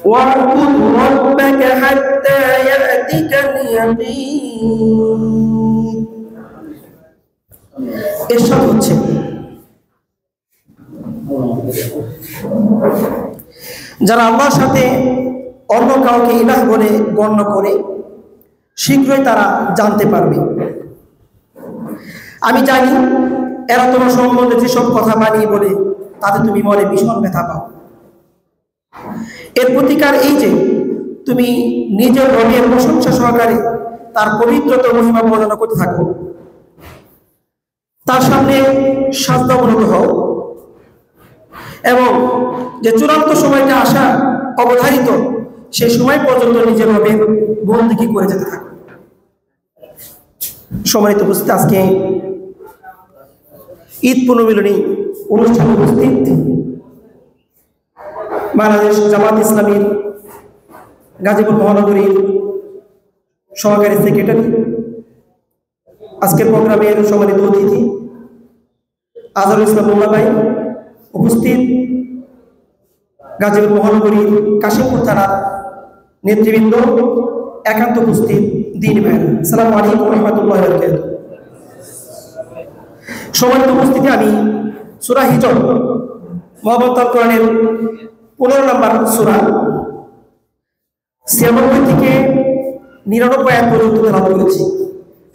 واعبد ربك حتى يأتيك اليقين। এরশাদ হচ্ছে যারা আল্লাহর সাথে অন্য কাউকে ইলাহ বলে গণ্য করে শীঘ্রই তারা জানতে পারবে। আমি জানি এরা তোমার সম্বন্ধে যেসব কথা বানিয়ে বলে তাতে তুমি মনে ভীষণ ব্যথা পাও। এর প্রতিকার এই যে তুমি নিজের রবের প্রশংসা সহকারে তার পবিত্রতা মহিমা বর্ণনা করতে থাকো, তার সামনে সাজদাবনত হও এবং যে চূড়ান্ত সময়টা আসা অবধারিত সেই সময় পর্যন্ত নিজের রবের বন্দেগী করে যেতে থাকো। সম্মানিত উপস্থিত, আজকে ঈদ পুনর্মিলনী অনুষ্ঠানে উপস্থিত বাংলাদেশ জামাত ইসলামীর গাজীপুর মহানগরীর সহকারী সেক্রেটারি, আজকের প্রোগ্রামের সম্মানিত অতিথি আজহারুল ইসলাম মোল্লা ভাই, উপস্থিত গাজীপুর মহানগরীর কাশিমপুর থানার নেতৃবৃন্দ, একান্ত উপস্থিত দিন ভাই, আসসালামু আলাইকুম রহমতুল্লাহি ওয়া বারাকাতুহু। সম্মানিত উপস্থিতি, আমি সূরা হিজর মহাগ্রন্থ আল কোরআনের 15 নম্বর সূরা 96 থেকে 99 আয়াত পর্যন্ত তেলাওয়াত করেছি।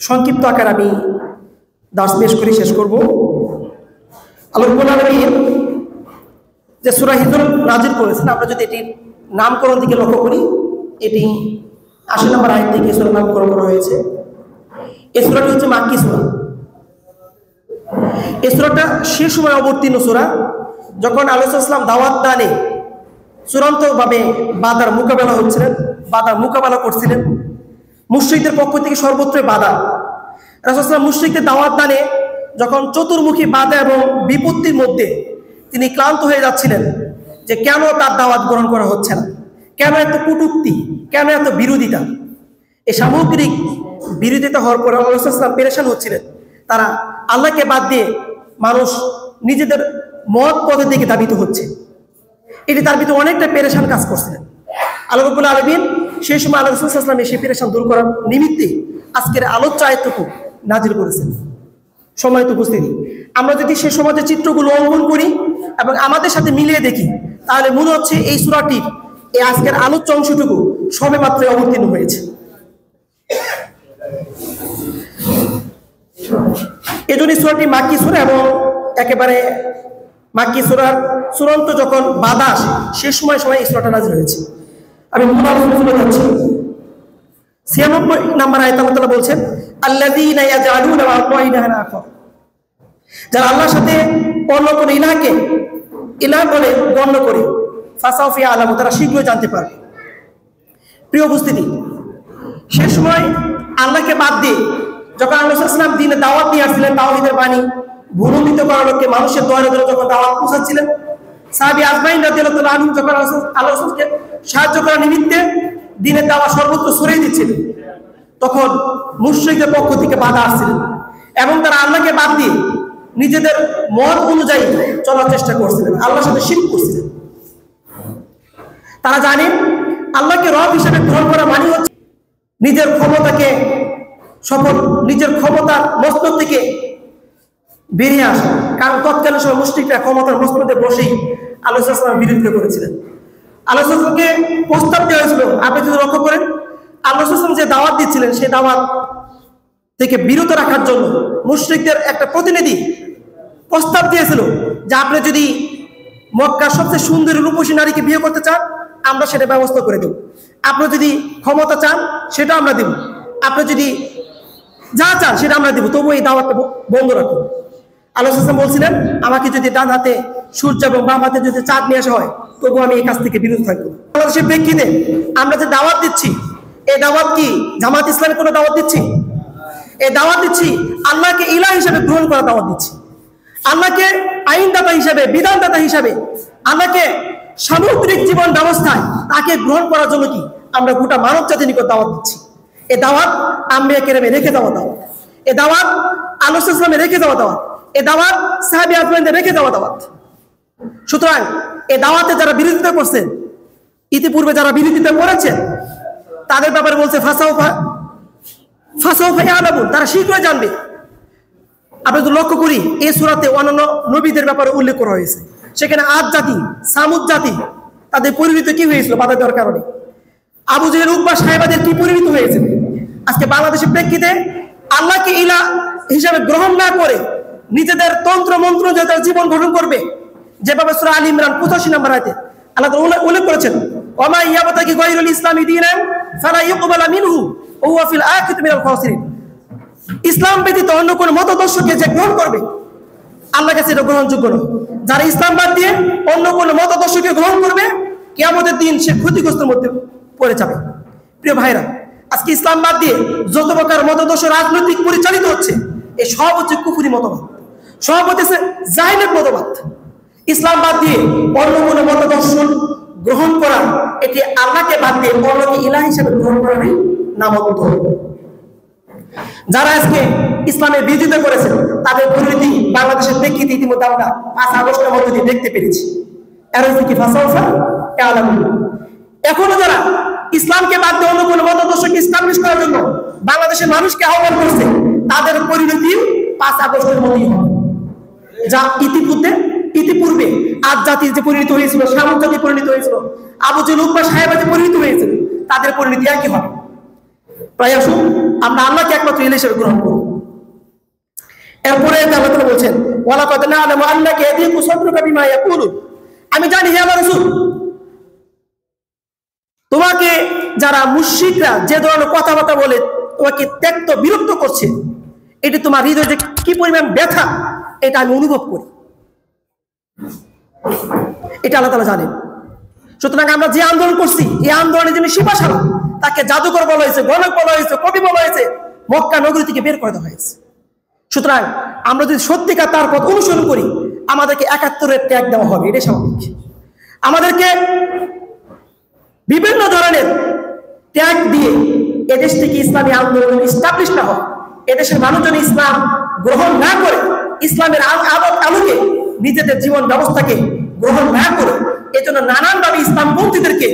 সংক্ষিপ্ত আকার আমি দার্স পেশ করে শেষ করব। আল্লাহ রাব্বুল আলামিন যে সূরা হিজর নাযিল করেছেন, আমরা যদি এটির নামকরণ দিকে লক্ষ্য করি, এটি 80 নম্বর আয়াত থেকে সূরা নামকরণ করা হয়েছে। এই সূরাটি হচ্ছে মাক্কি সূরা। এই সূরাটা সে সময় অবতীর্ণ সূরা যখন আল্লাহ রাসূল সাল্লাল্লাহু আলাইহি ওয়াসাল্লাম দাওয়াত দানে চূড়ান্তভাবে বাধার মোকাবেলা হচ্ছিলেন, বাধার মোকাবেলা করছিলেন। মুশরিকদের পক্ষ থেকে সর্বত্রই বাধা। রাসূল সাল্লাল্লাহু আলাইহি ওয়াসাল্লাম মুশরিকদের দাওয়াত দানে যখন চতুর্মুখী বাধা এবং বিপত্তির মধ্যে তিনি ক্লান্ত হয়ে যাচ্ছিলেন যে কেন তার দাওয়াত গ্রহণ করা হচ্ছে না, কেন এত কটূক্তি, কেন এত বিরোধিতা। এই সামগ্রিক বিরোধিতা হওয়ার পর আল্লাহ রাসূল সাল্লাল্লাহু আলাইহি ওয়াসাল্লাম পেরেশান হচ্ছিলেন। তারা আল্লাহকে বাদ দিয়ে মানুষ নিজেদের মত পথের দিকে ধাবিত হচ্ছে, এটি তার ভিতরে অনেকটা পেরেশান কাজ করছিলেন। আল্লাহ রাব্বুল আলামিন সেই সময় আল্লাহ রাসূল সাল্লাল্লাহু আলাইহি ওয়াসাল্লাম সেই পেরেশান দূর করার নিমিত্তে আজকের আলোচ্য আয়াতটুকু নাজিল করেছেন। সম্মানিত উপস্থিতি, আমরা যদি সেই সমাজের চিত্রগুলো অঙ্কন করি এবং আমাদের সাথে মিলিয়ে দেখি, তাহলে মনে হচ্ছে এই সূরাটির এই আজকের আলোচ্য অংশটুকু সবে মাত্র অবতীর্ণ হয়েছে। এজন্য সূরাটি মাক্কি সূরা এবং একেবারে মাক্কি সূরার চূড়ান্ত যখন বাধা আসে সে সময় এই সূরাটা নাযিল হয়েছে। আমি মূল আলোচনা চলে যাচ্ছি। 96 নম্বর আয়াত আল্লাহ তাআলা বলছেন, আল্লাযীনা ইয়াজআলুনা মা'আল্লাহি ইলাহান আখার, যারা আল্লাহর সাথে অন্য কোনো ইলাহকে ইলাহ বলে গণ্য করে, ফাসাউফা ইয়ালামু, তারা শীঘ্রই জানতে পারবে। প্রিয় উপস্থিতি, সে সময় আল্লাহকে বাদ দিয়ে যখন আল্লাহ সাল্লাল্লাহু আলাইহি ওয়াসাল্লাম দ্বীনে দাওয়াত নিয়ে আসছিলেন, তাওহীদের বাণী ভূমিত করার লক্ষ্যে মানুষের দয়ারে দয়ারে যখন দাওয়াত পৌঁছাচ্ছিলেন, সাহাবী আজমাইন রাদিয়াল্লাহু তাআলা আনহু যখন আল্লাহ রাসূলকে সাহায্য করার নিমিত্তে দ্বীনের দাওয়াত সর্বত্র ছড়িয়ে দিচ্ছিলেন, তখন মুশরিকদের পক্ষ থেকে বাধা আসছিলেন এবং তারা আল্লাহকে বাদ দিয়ে নিজেদের মত অনুযায়ী চলার চেষ্টা করছিলেন, আল্লাহর সাথে শিরক করছিলেন। তারা জানেন আল্লাহকে রব হিসেবে গ্রহণ করা মানে হচ্ছে নিজের ক্ষমতাকে নিজের ক্ষমতার মস্তক থেকে বেরিয়ে আসা। কারণ তৎকালীন সময় মুশরিকরা ক্ষমতার মস্তকে বসেই আল্লাহ সাল্লাল্লাহু আলাইহি ওয়াসাল্লামের বিরোধিতা করেছিলেন। আল্লাহ সাল্লাল্লাহু আলাইহি ওয়াসাল্লামকে প্রস্তাব দেওয়া হয়েছিল, আপনি যদি লক্ষ্য করেন আল্লাহ সাল্লাল্লাহু আলাইহি ওয়াসাল্লাম যে দাওয়াত দিচ্ছিলেন সেই দাওয়াত থেকে বিরত রাখার জন্য মুশরিকদের একটা প্রতিনিধি প্রস্তাব দিয়েছিল যে আপনি যদি মক্কার সবচেয়ে সুন্দরী রূপসী নারীকে বিয়ে করতে চান, আমরা সেটা ব্যবস্থা করে দেব। আপনি যদি ক্ষমতা চান সেটা আমরা দেব, আপনি যদি যা চান সেটা আমরা দেব, তবু এই দাওয়াতটা বন্ধ রাখুন। আল্লাহ সাল্লাল্লাহু আলাইহি ওয়াসাল্লাম বলছিলেন, আমাকে যদি ডান হাতে সূর্য এবং বাম হাতে যদি চাঁদ নিয়ে আসা হয়, তবু আমি এই কাজ থেকে বিরত থাকবো। বাংলাদেশের প্রেক্ষিতে আমরা যে দাওয়াত দিচ্ছি, এই দাওয়াত কি জামাত ইসলামের কোনো দাওয়াত দিচ্ছি? এই দাওয়াত দিচ্ছি আল্লাহকে ইলাহ হিসেবে গ্রহণ করা দাওয়াত দিচ্ছি, আল্লাহকে আইনদাতা হিসেবে, বিধানদাতা হিসেবে, আল্লাহকে সামগ্রিক জীবন ব্যবস্থায় তাকে গ্রহণ করার জন্য কি আমরা গোটা মানব জাতির নিকট দাওয়াত দিচ্ছি। এই দাওয়াত আম্বিয়া কেরামে রেখে দেওয়া দাওয়াত, এই দাওয়াত আল্লাহ সাল্লাল্লাহু আলাইহি ওয়াসাল্লামে রেখে দেওয়া দাওয়াত, এই দাওয়াত সাহাবী আজমাইনদের রেখে দেওয়া দাওয়াত। সুতরাং এই দাওয়াতে যারা বিরোধিতা করছেন, ইতিপূর্বে যারা বিরোধিতা করেছেন, তাদের ব্যাপারে বলছে ফাসাউফা ইয়ালামুন, তারা শীঘ্রই জানবে। আমরা যদি লক্ষ্য করি এই সূরাতে অন্যান্য নবীদের ব্যাপারে উল্লেখ করা হয়েছে, সেখানে আদ জাতি, সামুদ জাতি, তাদের পরিণতি কি হয়েছিল বাধা দেওয়ার কারণে। আবু জেহেল, উকবা, সাহেবাদের কি পরিণতি হয়েছে। আজকে বাংলাদেশের প্রেক্ষিতে আল্লাহকে ইলা হিসাবে গ্রহণ না করে নিজেদের তন্ত্র মন্ত্র যে তার জীবন গঠন করবে, যেভাবে সূরা আল ইমরান 85 নম্বর আয়াতে আল্লাহ তাআলা উল্লেখ করেছেন, ওয়া মা ইয়াবতাগি গায়রুল ইসলামি দীনান ফালা ইউকবালা মিনহু ওয়া হুয়া ফিল আখিরাতি মিনাল খাসিরিন। ইসলাম ব্যতীত অন্য কোন মতদর্শকে যে গ্রহণ করবে আল্লাহর কাছে এটা গ্রহণযোগ্য নয়। যারা ইসলাম বাদ দিয়ে অন্য কোন মতদর্শকে গ্রহণ করবে, কিয়ামতের দিন সে ক্ষতিগ্রস্তের মধ্যে পড়ে যাবে। প্রিয় ভাইরা, আজকে ইসলাম বাদ দিয়ে যত প্রকার মতদর্শ রাজনৈতিক পরিচালিত হচ্ছে, এই সব হচ্ছে কুফরি মতবাদ, সব হচ্ছে জাহিলের মতবাদ। ইসলাম বাদ দিয়ে অন্য কোন মতদর্শন গ্রহণ করা, এটি আল্লাহকে বাদ দিয়ে অন্যকে ইলাহ হিসেবে গ্রহণ করারই নামত্ব। যারা আজকে ইসলামের বিরোধিতা করেছেন, তাদের পরিণতি বাংলাদেশের প্রেক্ষিতে ইতিমধ্যে আমরা 5 আগস্টের মধ্যে দিয়ে দেখতে পেরেছি। এর হচ্ছে কি ফাসাউফা ইয়ালামুন। এখনো যারা ইসলামকে বাদ দিয়ে অন্য কোনো মতদর্শকে ইসলামিশ করার জন্য বাংলাদেশের মানুষকে আহ্বান করছে, তাদের পরিণতি 5 আগস্টের মধ্যেই হবে। যা ইতিপূর্বে আদ জাতির যে পরিণতি হয়েছিল, সামুদ জাতির পরিণতি হয়েছিল, আবু জেহেল, উকবা, সাহেবাদের পরিণতি হয়েছিল, তাদের পরিণতি একই হবে। তাই আসুন আমরা আল্লাহকে একমাত্র ইলাহ হিসেবে গ্রহণ করব। এরপরে আল্লাহ তাআলা বলছেন, ওয়ালাকাদ না'লামু আন্নাকা ইয়াদিকু সাদরুকা বিমা ইয়াকুলুন, আমি জানি হে আল্লাহর রাসূল, তোমাকে যারা মুশরিকরা যে ধরনের কথাবার্তা বলে তোমাকে ত্যক্ত বিরক্ত করছে, এটি তোমার হৃদয়ে যে কি পরিমাণ ব্যথা, এটা আমি অনুভব করি। এটা আল্লাহ তাআলা জানেন। সুতরাং আমরা যে আন্দোলন করছি, এই আন্দোলনের যিনি সিপাশালা, তাকে জাদুকর বলা হয়েছে, গণক বলা হয়েছে, কবি বলা হয়েছে, মক্কা নগরী থেকে বের করে দেওয়া হয়েছে। সুতরাং আমরা যদি সত্যিকার তার পথ অনুসরণ করি, আমাদেরকে 71-এর ট্যাগ দেওয়া হবে, এটাই স্বাভাবিক। আমাদেরকে বিভিন্ন ধরনের ট্যাগ দিয়ে এদেশ থেকে ইসলামী আন্দোলন ইস্টাবলিশ না হয়, এদেশের মানুষজন ইসলাম গ্রহণ না করে, ইসলামের আলোকে নিজেদের জীবন ব্যবস্থাকে গ্রহণ না করে, এজন্য নানানভাবে ইসলামপন্থীদেরকে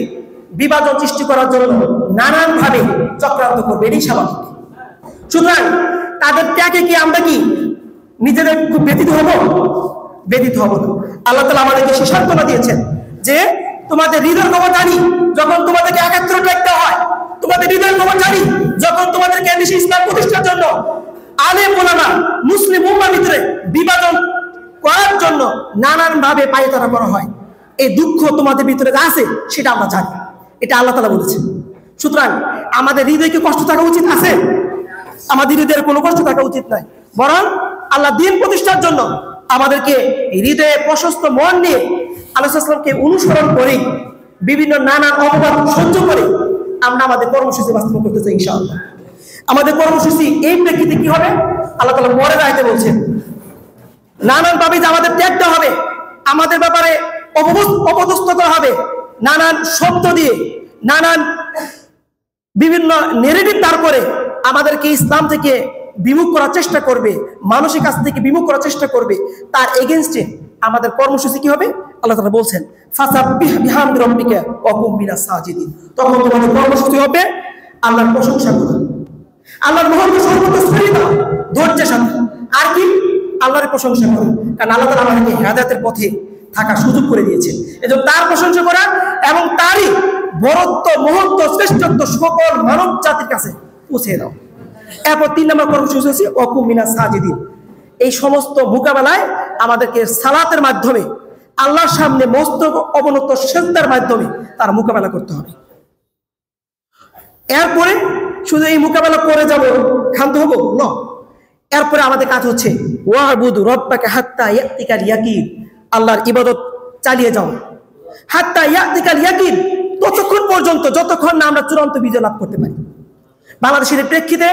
বিভাজন সৃষ্টি করার জন্য নানানভাবে চক্রান্ত করবে, এটাই স্বাভাবিক। সুতরাং তাদের ত্যাগে কি আমরা কি নিজেদের খুব ব্যতীত হব? ব্যতীত হব না। আল্লাহ তাআলা আমাদেরকে সে সান্ত্বনা দিয়েছেন যে তোমাদের হৃদয়ের খবর জানি যখন তোমাদেরকে 71 ট্যাগ দেওয়া হয়, তোমাদের হৃদয়ের খবর জানি যখন তোমাদেরকে দেশে ইসলাম প্রতিষ্ঠার জন্য আলেম ওলামা মুসলিম উম্মাহর ভিতরে বিভাজন করার জন্য নানানভাবে পায়তারা করা হয়। এই দুঃখ তোমাদের ভিতরে আছে সেটা আমরা জানি, এটা আল্লাহ তাআলা বলেছেন। সুতরাং আমাদের হৃদয়ে কি কষ্ট থাকা উচিত আছে? আমাদের হৃদয়ের কোনো কষ্ট থাকা উচিত নয়, বরং আল্লাহ দ্বীন প্রতিষ্ঠার জন্য আমাদেরকে হৃদয়ে প্রশস্ত মন নিয়ে আল্লাহ সাল্লাল্লাহু আলাইহি ওয়াসাল্লামকে অনুসরণ করে বিভিন্ন নানান অপবাদ সহ্য করে আমরা আমাদের কর্মসূচি বাস্তবায়ন করতে চাই ইনশাআল্লাহ। আমাদের কর্মসূচি এই প্রেক্ষিতে কি হবে? আল্লাহ তাআলা পরের আয়াতে বলছেন, নানানভাবে যে আমাদের ত্যাগতে হবে, আমাদের ব্যাপারে অপদস্থ করা হবে, নানান শব্দ দিয়ে নানান বিভিন্ন নেগেটিভ দাঁড় করে আমাদেরকে ইসলাম থেকে বিমুখ করার চেষ্টা করবে, মানুষের কাছ থেকে বিমুখ করার চেষ্টা করবে, তার এগেইনস্টে আমাদের কর্মসূচি কি হবে? আল্লাহ তাআলা বলছেন, ফাসাব্বিহ বিহামদি রাব্বিকা ওয়া কুম মিনাস সাজিদিন। তখন তোমাদের কর্মসূচি হবে আল্লাহর প্রশংসা করা, আল্লাহর মহান সর্বত্র ছড়িয়ে দাও ধৈর্যের সাথে, আর কি আল্লাহর প্রশংসা করা। কারণ আল্লাহ তাআলা আমাদেরকে হেদায়েতের পথে থাকার সুযোগ করে দিয়েছেন, এজন্য তার প্রশংসা করা এবং তারই বরত্ব, মহত্ব, শ্রেষ্ঠত্ব সকল মানব জাতির কাছে পৌঁছে দাও। এরপর 3 নম্বর কর্মসূচি হচ্ছে ওয়া কুম মিনাস সাজিদিন। এই সমস্ত মোকাবেলায় আমাদেরকে সালাতের মাধ্যমে আল্লাহর সামনে মস্তক অবনত সিজদার মাধ্যমে তার মোকাবেলা করতে হবে। এরপরে শুধু এই মোকাবেলা করে যাব, ক্ষান্ত হব না। এরপরে আমাদের কাজ হচ্ছে ওয়াবুদু রাব্বাকা হাত্তা ইয়াতিকাল ইয়াকিন, আল্লাহর ইবাদত চালিয়ে যাও হাত্তা ইয়াতিকাল ইয়াকিন, ততক্ষণ পর্যন্ত যতক্ষণ না আমরা চূড়ান্ত বিজয় লাভ করতে পারি। বাংলাদেশের প্রেক্ষিতে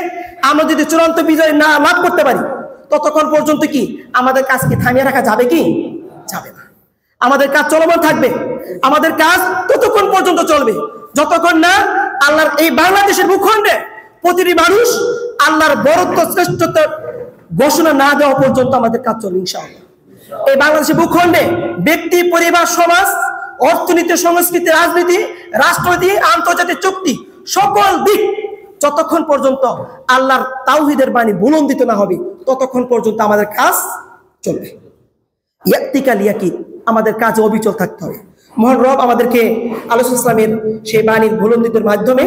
আমরা যদি চূড়ান্ত বিজয় না লাভ করতে পারি, ততক্ষণ পর্যন্ত কি আমাদের কাজকে থামিয়ে রাখা যাবে কি? যাবে না। আমাদের কাজ চলমান থাকবে, আমাদের কাজ ততক্ষণ পর্যন্ত চলবে যতক্ষণ না আল্লাহর এই বাংলাদেশের ভূখণ্ডে প্রতিটি মানুষ আল্লাহর বরত্ব শ্রেষ্ঠত্ব ঘোষণা না দেওয়া পর্যন্ত আমাদের কাজ চলবে ইনশাআল্লাহ। এই বাংলাদেশের ভূখণ্ডে ব্যক্তি, পরিবার, সমাজ, অর্থনীতি, সংস্কৃতি, রাজনীতি, রাষ্ট্রনীতি, আন্তর্জাতিক চুক্তি সকল দিক যতক্ষণ পর্যন্ত আল্লাহর তাওহীদের বাণী বুলন্দিত না হবে ততক্ষণ পর্যন্ত আমাদের কাজ চলবে। ইয়াক্তিকাল ইয়াকিন, আমাদের কাজে অবিচল থাকতে হবে। মহান রব আমাদেরকে আল্লাহ ইসলামের সেই বাণীর বুলন্দিতের মাধ্যমে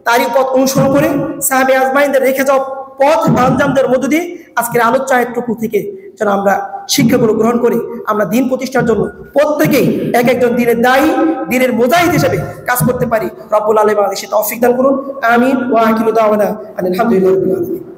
তারই পথ অনুসরণ করে সাহাবে আজমাইনদের রেখে যাওয়া পথ আঞ্জামদের মধ্য দিয়ে আজকের আলোচ্য আয়াতটুকু থেকে যেন আমরা শিক্ষাগুলো গ্রহণ করে আমরা দিন প্রতিষ্ঠার জন্য প্রত্যেকেই এক একজন দিনের দায়ী, দিনের মুজাহিদ হিসেবে কাজ করতে পারি। রব্বুল আলামিন আমাদের সেটা তৌফিক দান করুন। আমিন ওয়া আখিরু দাওয়ানা আলহামদুলিল্লাহি রাব্বিল আলামিন।